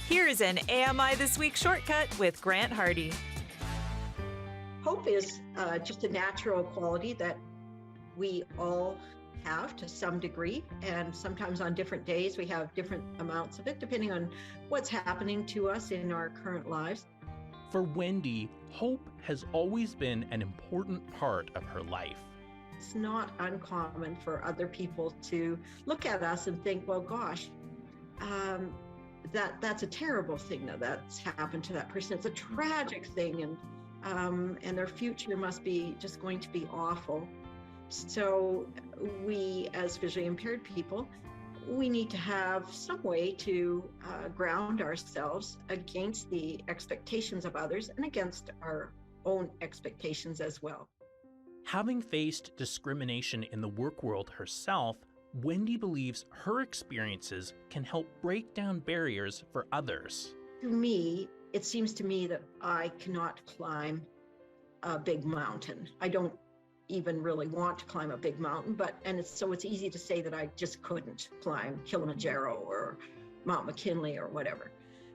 Here's an AMI This Week shortcut with Grant Hardy. Hope is just a natural quality that we all have to some degree, and sometimes on different days we have different amounts of it depending on what's happening to us in our current lives. For Wendy, hope has always been an important part of her life. It's not uncommon for other people to look at us and think, well, gosh, that's a terrible thing that's happened to that person. It's a tragic thing, and their future must be just going to be awful. So we, as visually impaired people, we need to have some way to ground ourselves against the expectations of others and against our own expectations as well. Having faced discrimination in the work world herself, Wendy believes her experiences can help break down barriers for others. To me, it seems to me that I cannot climb a big mountain. I don't even really want to climb a big mountain, so it's easy to say that I just couldn't climb Kilimanjaro or Mount McKinley or whatever.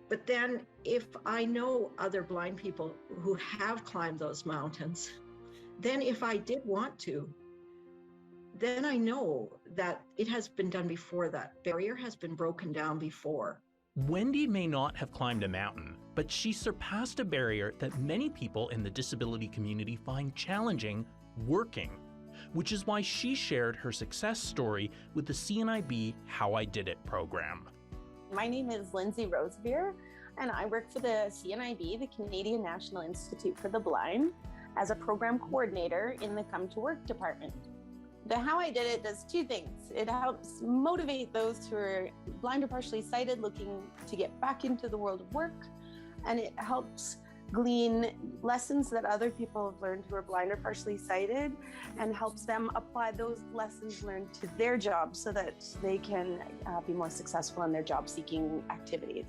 But then if I know other blind people who have climbed those mountains, then if I did want to, then I know that it has been done before. That barrier has been broken down before. Wendy may not have climbed a mountain, but she surpassed a barrier that many people in the disability community find challenging: working, which is why she shared her success story with the CNIB How I Did It program. My name is Lindsay Rosevear, and I work for the CNIB, the Canadian National Institute for the Blind, as a program coordinator in the Come to Work department. The How I Did It does two things. It helps motivate those who are blind or partially sighted looking to get back into the world of work, and it helps glean lessons that other people have learned who are blind or partially sighted and helps them apply those lessons learned to their jobs so that they can be more successful in their job-seeking activities.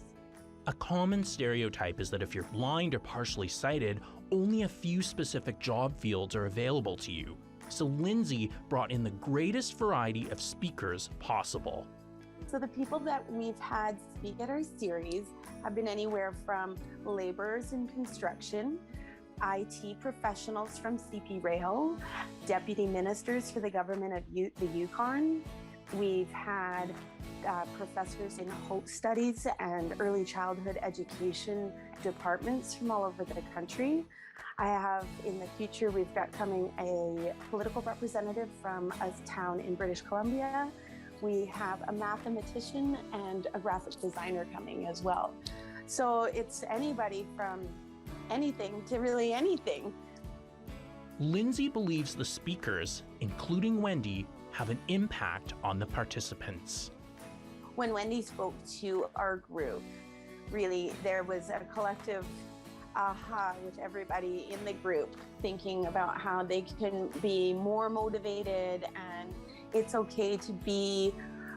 A common stereotype is that if you're blind or partially sighted, only a few specific job fields are available to you. So Lindsay brought in the greatest variety of speakers possible. So the people that we've had speak at our series have been anywhere from laborers in construction, IT professionals from CP Rail, deputy ministers for the government of the Yukon. We've had professors in Hope Studies and early childhood education departments from all over the country. I have, in the future, we've got coming a political representative from a town in British Columbia. We have a mathematician and a graphic designer coming as well. So it's anybody from anything to really anything. Lindsay believes the speakers, including Wendy, have an impact on the participants. When Wendy spoke to our group, really there was a collective aha with everybody in the group thinking about how they can be more motivated, and it's okay to be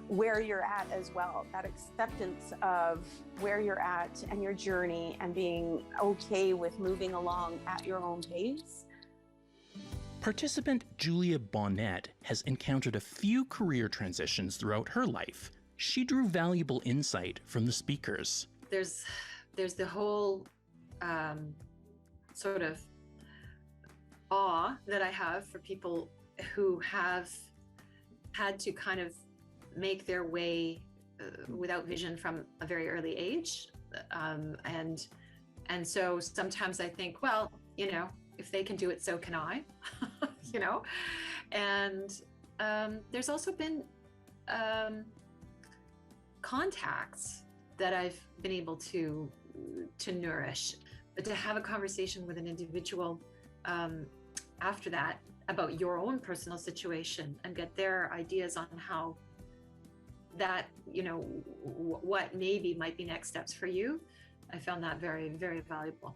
where you're at as well. That acceptance of where you're at and your journey and being okay with moving along at your own pace. Participant Julia Bonnet has encountered a few career transitions throughout her life. She drew valuable insight from the speakers. There's the whole sort of awe that I have for people who have had to kind of make their way without vision from a very early age. And so sometimes I think, well, if they can do it, so can I, And there's also been contacts that I've been able to nourish, but to have a conversation with an individual after that about your own personal situation and get their ideas on how that, what maybe might be next steps for you, I found that very, very valuable.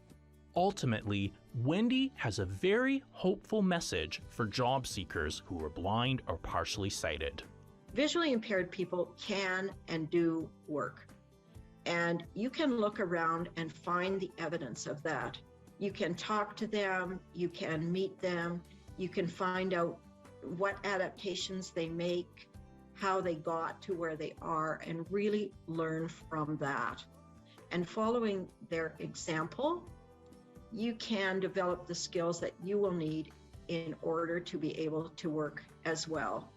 Ultimately, Wendy has a very hopeful message for job seekers who are blind or partially sighted. Visually impaired people can and do work. And you can look around and find the evidence of that. You can talk to them, you can meet them, you can find out what adaptations they make, how they got to where they are, and really learn from that. and following their example, you can develop the skills that you will need in order to be able to work as well.